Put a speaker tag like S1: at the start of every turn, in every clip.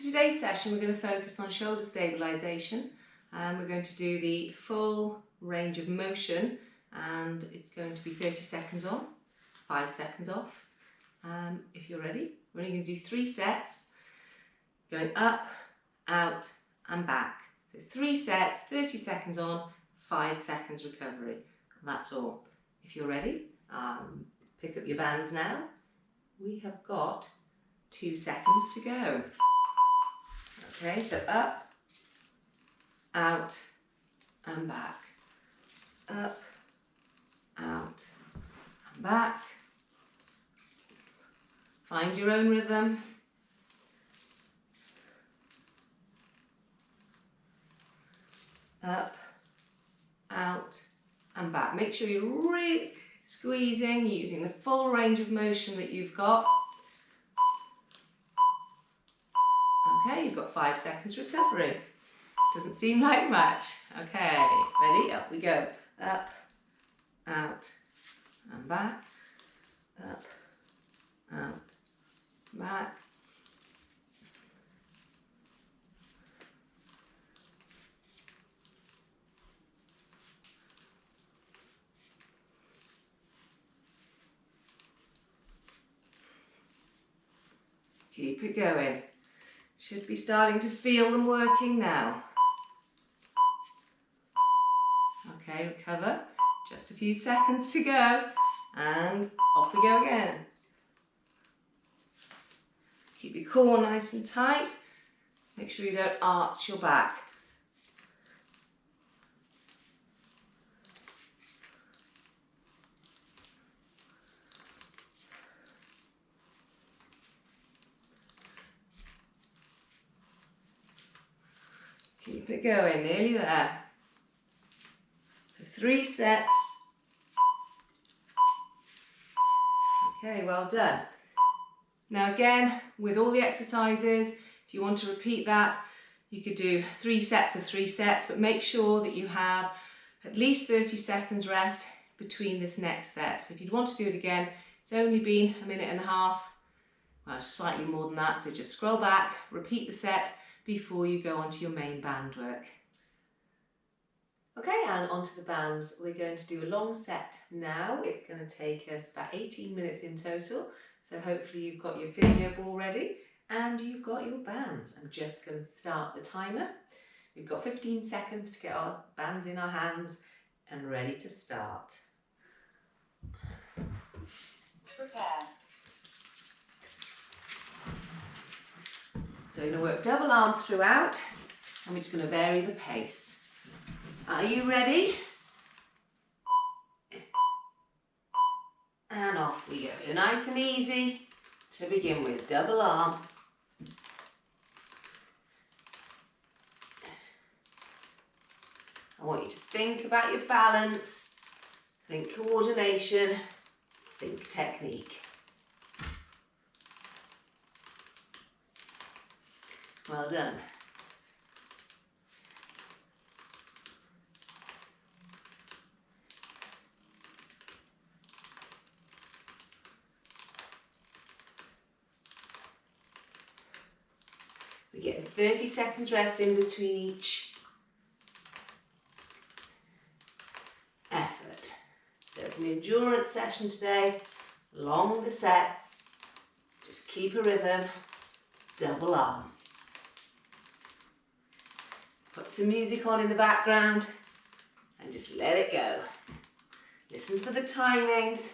S1: For today's session, we're going to focus on shoulder stabilisation, and we're going to do the full range of motion, and it's going to be 30 seconds on, 5 seconds off. If you're ready, we're only going to do 3 sets, going up, out and back. So 3 sets, 30 seconds on, 5 seconds recovery, and that's all. If you're ready, pick up your bands now. We have got 2 seconds to go. Okay, so up, out and back. Up, out and back. Find your own rhythm. Up, out and back. Make sure you're really squeezing, using the full range of motion that you've got. Okay, you've got 5 seconds recovery. Doesn't seem like much. Okay, ready? Up we go. Up, out and back. Up, out, back. Keep it going. Should be starting to feel them working now. Okay, recover. Just a few seconds to go. And off we go again. Keep your core nice and tight. Make sure you don't arch your back. Keep it going, nearly there. So 3 sets. Okay, well done. Now again, with all the exercises, if you want to repeat that, you could do 3 sets of 3 sets, but make sure that you have at least 30 seconds rest between this next set. So if you'd want to do it again, it's only been a minute and a half, well, slightly more than that, so just scroll back, repeat the set before you go on to your main band work. Okay, and onto the bands. We're going to do a long set now. It's going to take us about 18 minutes in total. So hopefully you've got your physio ball ready and you've got your bands. I'm just going to start the timer. We've got 15 seconds to get our bands in our hands and ready to start. Prepare. So we're going to work double arm throughout, and we're just going to vary the pace. Are you ready? And off we go. So nice and easy to begin with, double arm. I want you to think about your balance, think coordination, think technique. Well done. We get 30 seconds rest in between each effort. So it's an endurance session today, longer sets, just keep a rhythm, double arm. Put some music on in the background and just let it go. Listen for the timings.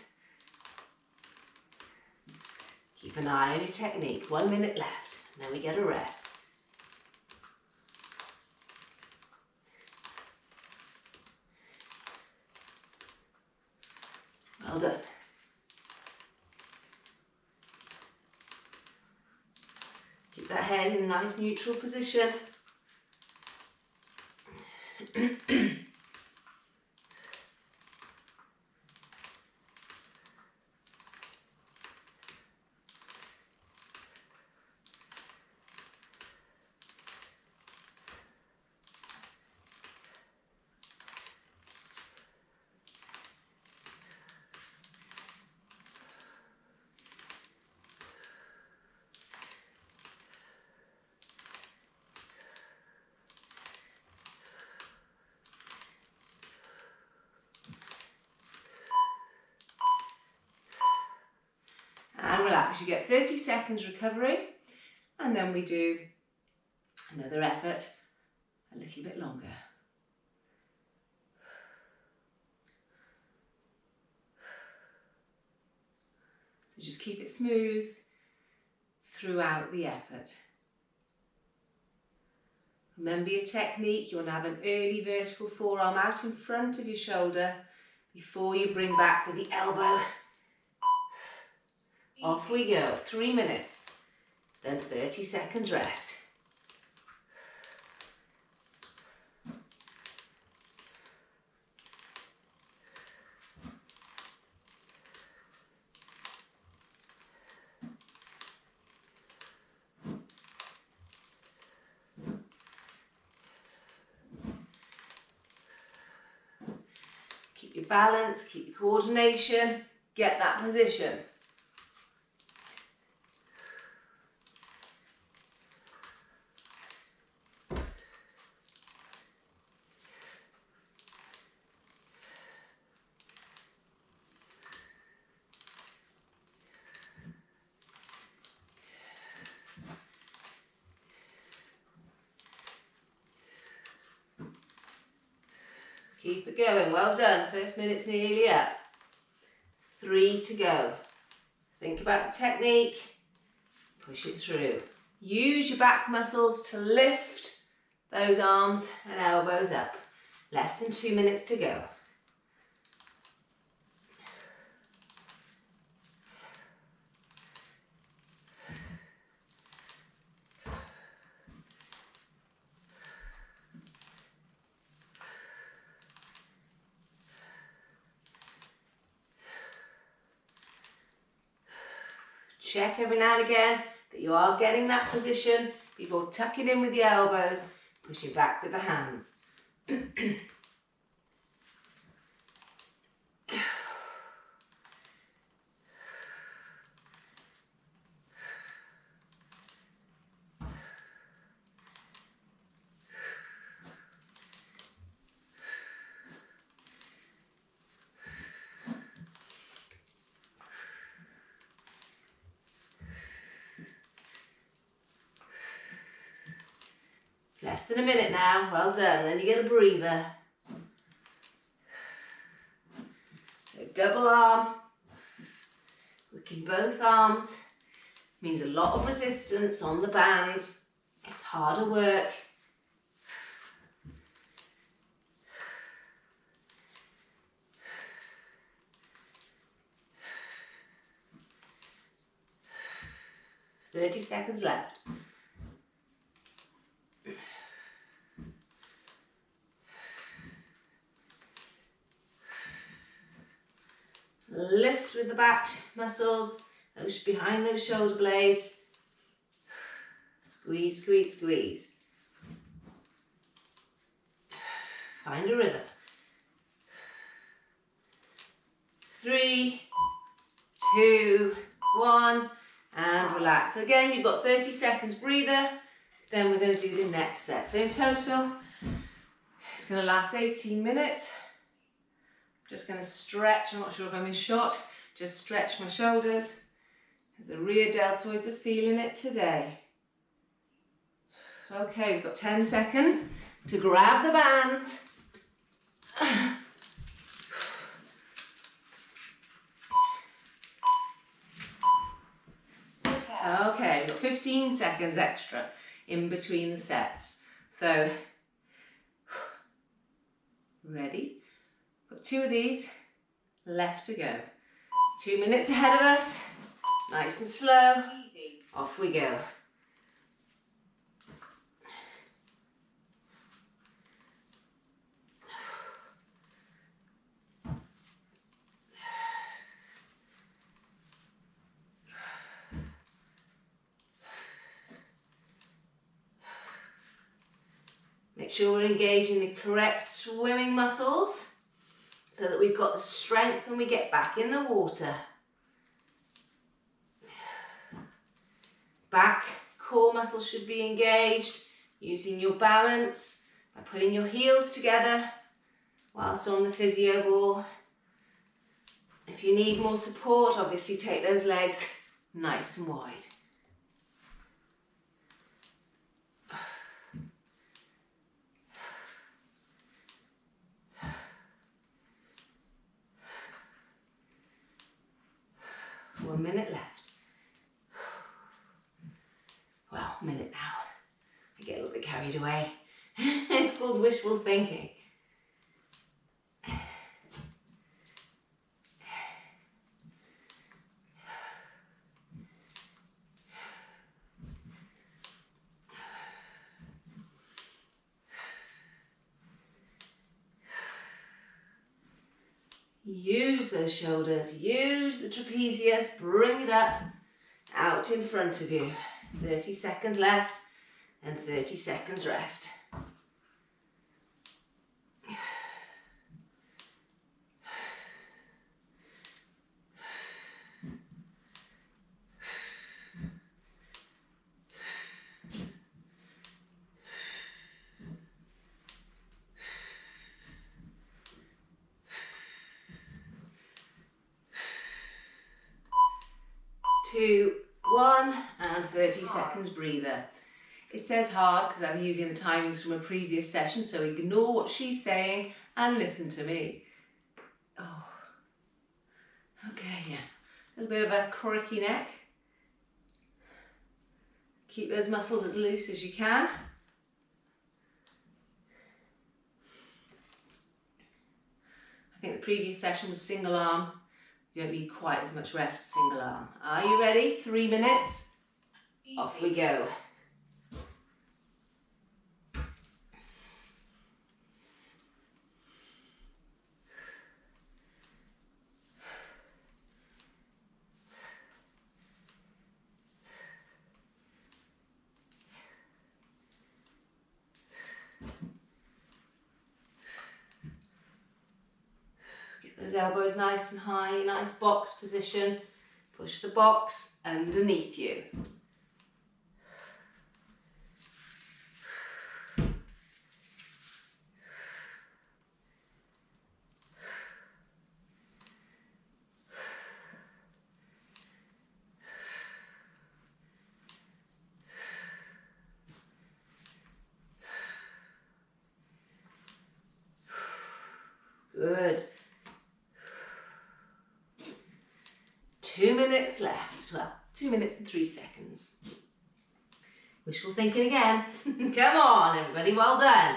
S1: Keep an eye on your technique. 1 minute left, and then we get a rest. Well done. Keep that head in a nice neutral position. relax. You get 30 seconds recovery, and then we do another effort a little bit longer. So just keep it smooth throughout the effort. Remember your technique. You want to have an early vertical forearm out in front of your shoulder before you bring back with the elbow. Off we go. 3 minutes, then 30 seconds rest. Keep your balance, keep your coordination, get that position. Keep it going, well done. First minute's nearly up. 3 to go. Think about the technique, push it through. Use your back muscles to lift those arms and elbows up. Less than 2 minutes to go. Check every now and again that you are getting that position before tucking in with the elbows, pushing back with the hands. 'Less than a minute now, well done. Then you get a breather. So double arm, working both arms, means a lot of resistance on the bands. It's harder work. "30 seconds left. Lift with the back muscles, those behind those shoulder blades. Squeeze, squeeze, squeeze. Find a rhythm. 3, 2, 1, and relax. So again, you've got 30 seconds breather. Then we're going to do the next set. So in total, it's going to last 18 minutes. Just going to stretch, I'm not sure if I'm in shot, just stretch my shoulders, as the rear deltoids are feeling it today. Okay, we've got 10 seconds to grab the bands. Okay, we've got 15 seconds extra in between the sets. So, ready? Got 2 of these left to go. 2 minutes ahead of us. Nice and slow. Easy. Off we go. Make sure we're engaging the correct swimming muscles, so that we've got the strength when we get back in the water. Back core muscles should be engaged, using your balance by putting your heels together whilst on the physio ball. If you need more support, obviously take those legs nice and wide. One minute left. Well, a minute now. I get a little bit carried away. It's called wishful thinking. Use those shoulders, use the trapezius, bring it up, out in front of you. 30 seconds left and 30 seconds rest. Two, one, and 30 seconds breather. It says hard because I'm using the timings from a previous session, so ignore what she's saying and listen to me. Oh, okay, yeah. A little bit of a cricky neck. Keep those muscles as loose as you can. I think the previous session was single arm. You don't need quite as much rest for single arm. Are you ready? 3 minutes. Easy. Off we go. Those elbows nice and high, nice box position. Push the box underneath you. Good. 2 minutes left. Well, 2 minutes and 3 seconds. Wishful thinking again. Come on, everybody. Well done.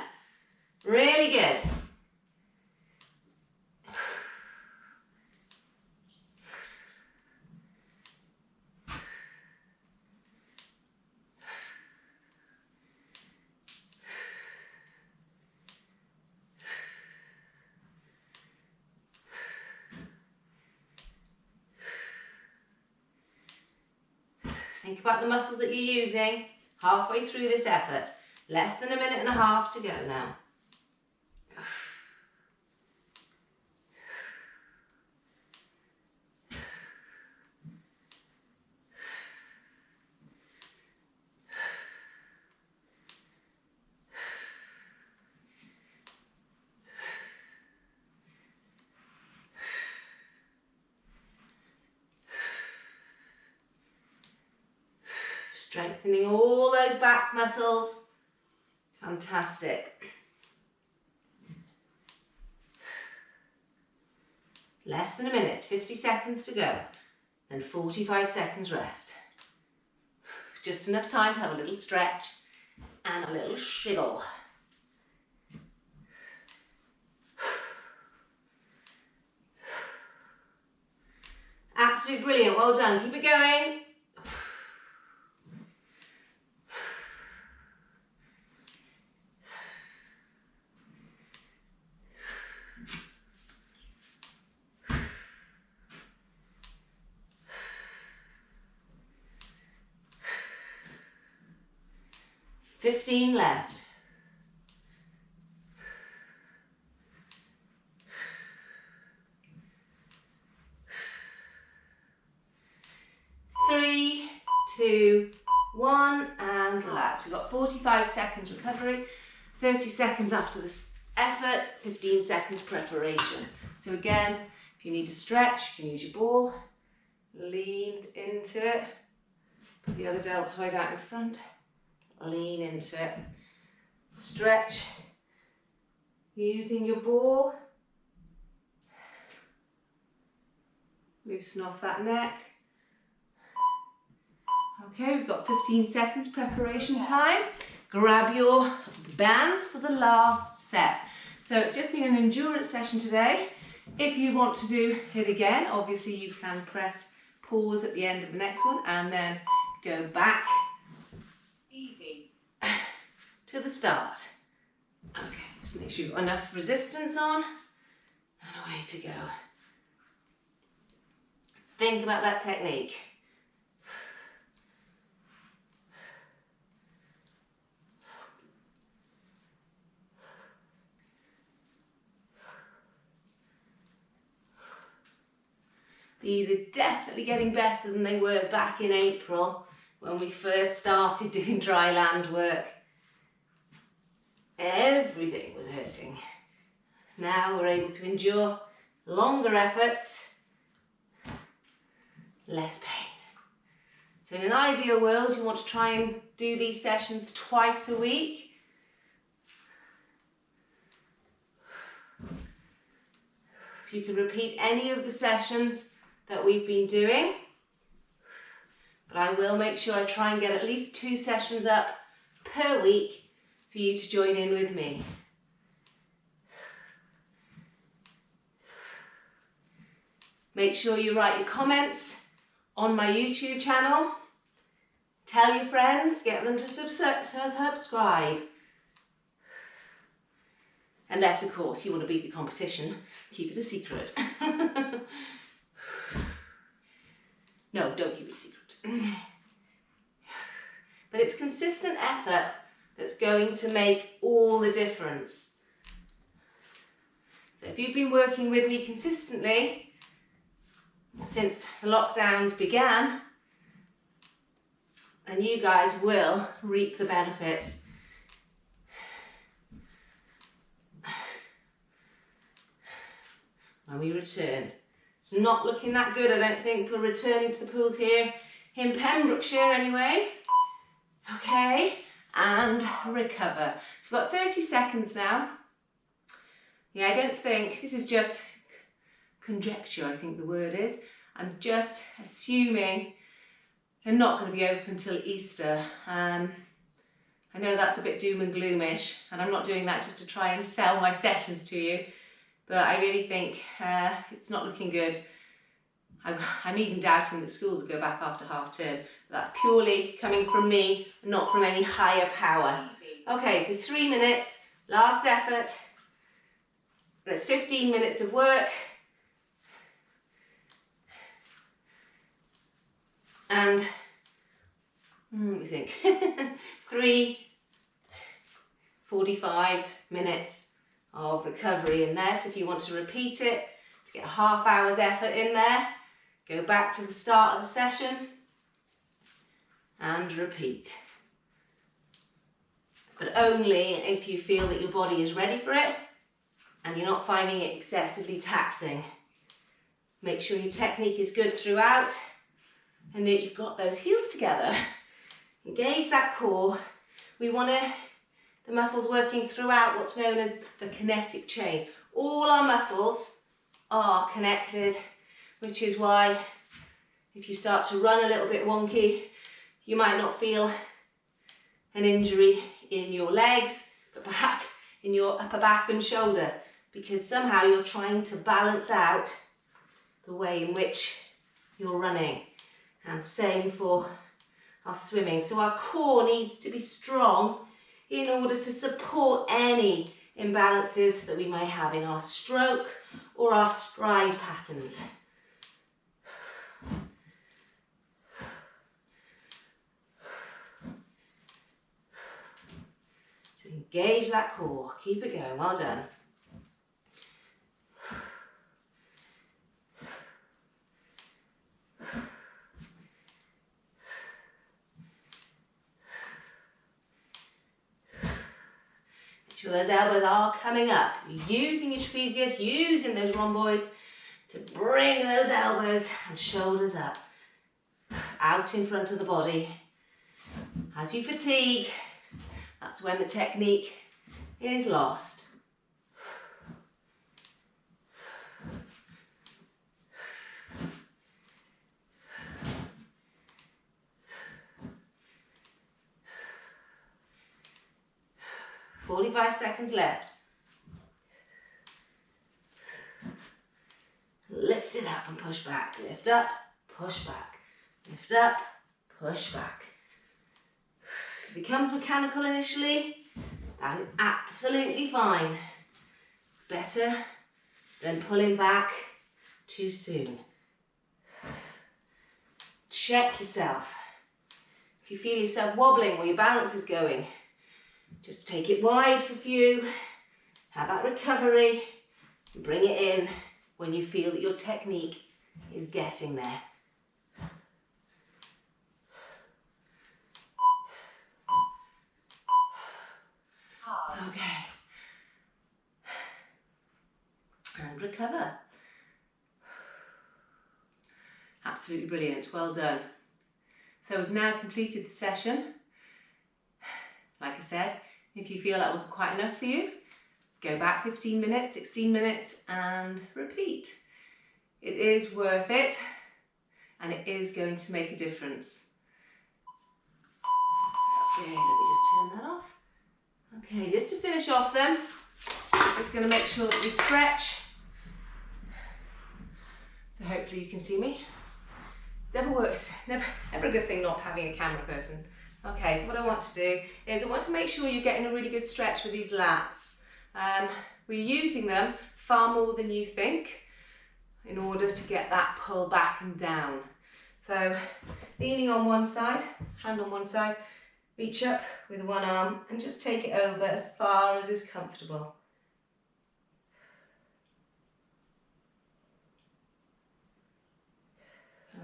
S1: Really good. Think about the muscles that you're using halfway through this effort. Less than a minute and a half to go now. Strengthening all those back muscles. Fantastic. Less than a minute, 50 seconds to go, and 45 seconds rest. Just enough time to have a little stretch and a little shiggle. Absolutely brilliant, well done. Keep it going. 15 left. Three, two, one, and relax. We've got 45 seconds recovery, 30 seconds after this effort, 15 seconds preparation. So again, if you need to stretch, you can use your ball. lean into it. Put the other deltoid out in front, lean into it. Stretch, using your ball. Loosen off that neck. Okay, we've got 15 seconds preparation time. Grab your bands for the last set. So it's just been an endurance session today. If you want to do it again, obviously you can press pause at the end of the next one and then go back easy to the start. Okay, just make sure you've got enough resistance on and away to go. Think about that technique. These are definitely getting better than they were back in April when we first started doing dry land work. Everything was hurting. Now we're able to endure longer efforts, less pain. So in an ideal world, you want to try and do these sessions twice a week. You can repeat any of the sessions that we've been doing, but I will make sure I try and get at least 2 sessions up per week for you to join in with me. Make sure you write your comments on my YouTube channel. Tell your friends, get them to subscribe. Unless, of course, you want to beat the competition, keep it a secret. No, don't keep it a secret. But it's consistent effort that's going to make all the difference. So if you've been working with me consistently since the lockdowns began, then you guys will reap the benefits. When we return. It's not looking that good, I don't think, for returning to the pools here in Pembrokeshire anyway. Okay, and recover. So we've got 30 seconds now. Yeah, I don't think, this is just conjecture, I think the word is. I'm just assuming they're not going to be open till Easter. I know that's a bit doom and gloomish, and I'm not doing that just to try and sell my sessions to you. But I really think it's not looking good. I'm even doubting that schools will go back after half term. That's purely coming from me, not from any higher power. Okay, so 3 minutes, last effort. That's 15 minutes of work. And, let me think, 45 minutes of recovery in there. So if you want to repeat it, to get a half hour's effort in there, go back to the start of the session and repeat. But only if you feel that your body is ready for it and you're not finding it excessively taxing. Make sure your technique is good throughout and that you've got those heels together. Engage that core. We want the muscles working throughout what's known as the kinetic chain. All our muscles are connected, which is why if you start to run a little bit wonky, you might not feel an injury in your legs, but perhaps in your upper back and shoulder, because somehow you're trying to balance out the way in which you're running. And same for our swimming. So our core needs to be strong in order to support any imbalances that we may have in our stroke or our stride patterns. So engage that core, keep it going, well done. Make sure those elbows are coming up. You're using your trapezius, using those rhomboids to bring those elbows and shoulders up, out in front of the body. As you fatigue, that's when the technique is lost. 45 seconds left. Lift it up and push back. Lift up, push back. Lift up, push back. If it becomes mechanical initially, that is absolutely fine. Better than pulling back too soon. Check yourself. If you feel yourself wobbling or your balance is going, just take it wide for a few, have that recovery, and bring it in when you feel that your technique is getting there. Okay. And recover. Absolutely brilliant, well done. So we've now completed the session. Like I said, if you feel that wasn't quite enough for you, go back 15 minutes, 16 minutes and repeat. It is worth it and it is going to make a difference. Okay, let me just turn that off. Okay, just to finish off then, I'm just going to make sure that we stretch. So hopefully you can see me. Never works, never a good thing not having a camera person. Okay, so what I want to do is I want to make sure you're getting a really good stretch with these lats. We're using them far more than you think in order to get that pull back and down. So leaning on one side, hand on one side, reach up with one arm and just take it over as far as is comfortable.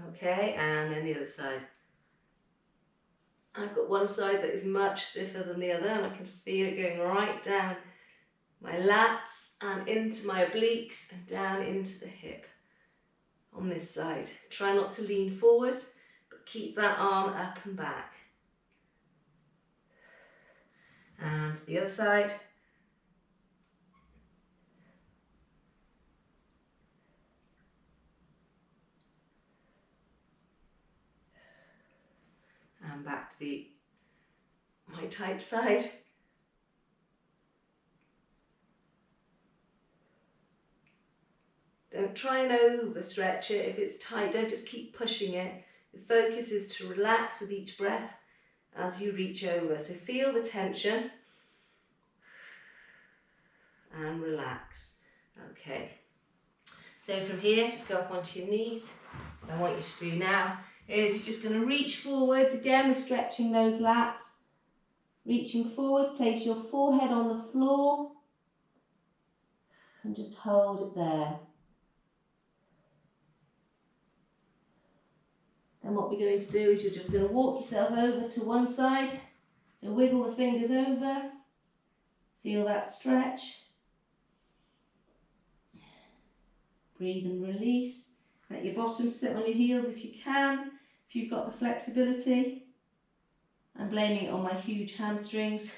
S1: Okay, and then the other side. I've got one side that is much stiffer than the other and I can feel it going right down my lats and into my obliques and down into the hip on this side. Try not to lean forwards, but keep that arm up and back. And to the other side. And back to my tight side. Don't try and overstretch it. If it's tight, don't just keep pushing it. The focus is to relax with each breath as you reach over. So feel the tension and relax. Okay. So from here, just go up onto your knees. What I want you to do now is you're just going to reach forwards. Again, we're stretching those lats. Reaching forwards, place your forehead on the floor and just hold it there. And what we're going to do is you're just going to walk yourself over to one side. So wiggle the fingers over. Feel that stretch. Breathe and release. Let your bottom sit on your heels if you can, if you've got the flexibility. I'm blaming it on my huge hamstrings.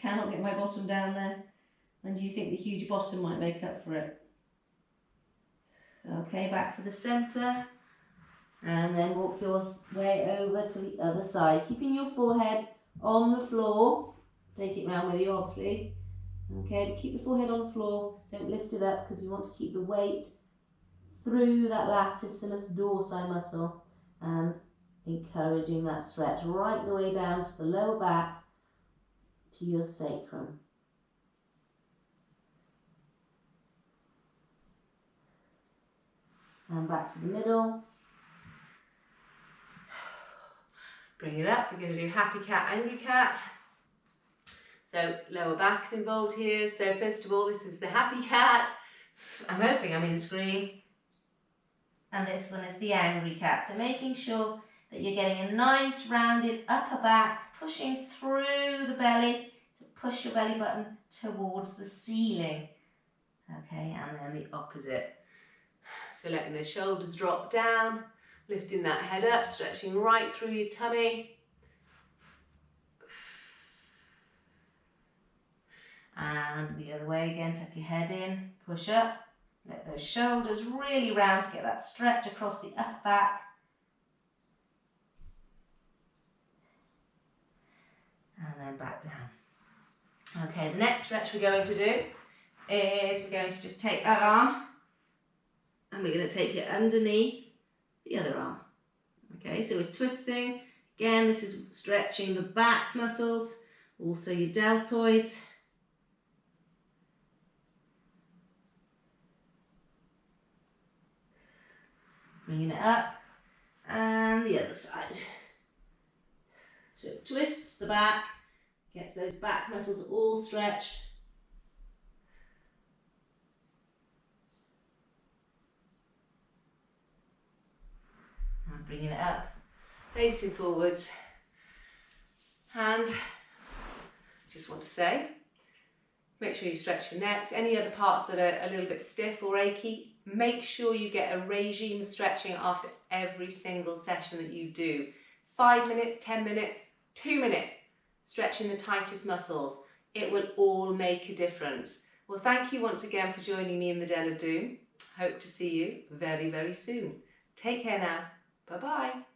S1: Cannot get my bottom down there. And do you think the huge bottom might make up for it? Okay, back to the centre. And then walk your way over to the other side, keeping your forehead on the floor. Take it round with you, obviously. Okay, but keep the forehead on the floor. Don't lift it up because you want to keep the weight through that latissimus dorsi muscle and encouraging that stretch right the way down to the lower back to your sacrum. And back to the middle. Bring it up. We're going to do happy cat, angry cat. So lower back's involved here. So first of all, this is the happy cat. I'm hoping I'm in the screen. And this one is the angry cat. So making sure that you're getting a nice rounded upper back, pushing through the belly to push your belly button towards the ceiling. Okay, and then the opposite. So letting those shoulders drop down, lifting that head up, stretching right through your tummy. And the other way again, tuck your head in, push up, let those shoulders really round to get that stretch across the upper back. And then back down. Okay, the next stretch we're going to do is we're going to just take that arm and we're going to take it underneath the other arm. Okay, so we're twisting. Again, this is stretching the back muscles, also your deltoids. Bringing it up, and the other side. So it twists the back, gets those back muscles all stretched. And bringing it up, facing forwards. And just want to say, make sure you stretch your necks. Any other parts that are a little bit stiff or achy, make sure you get a regime of stretching after every single session that you do. 5 minutes, 10 minutes, 2 minutes, stretching the tightest muscles. It will all make a difference. Well, thank you once again for joining me in the Den of Doom. Hope to see you very, very soon. Take care now. Bye-bye.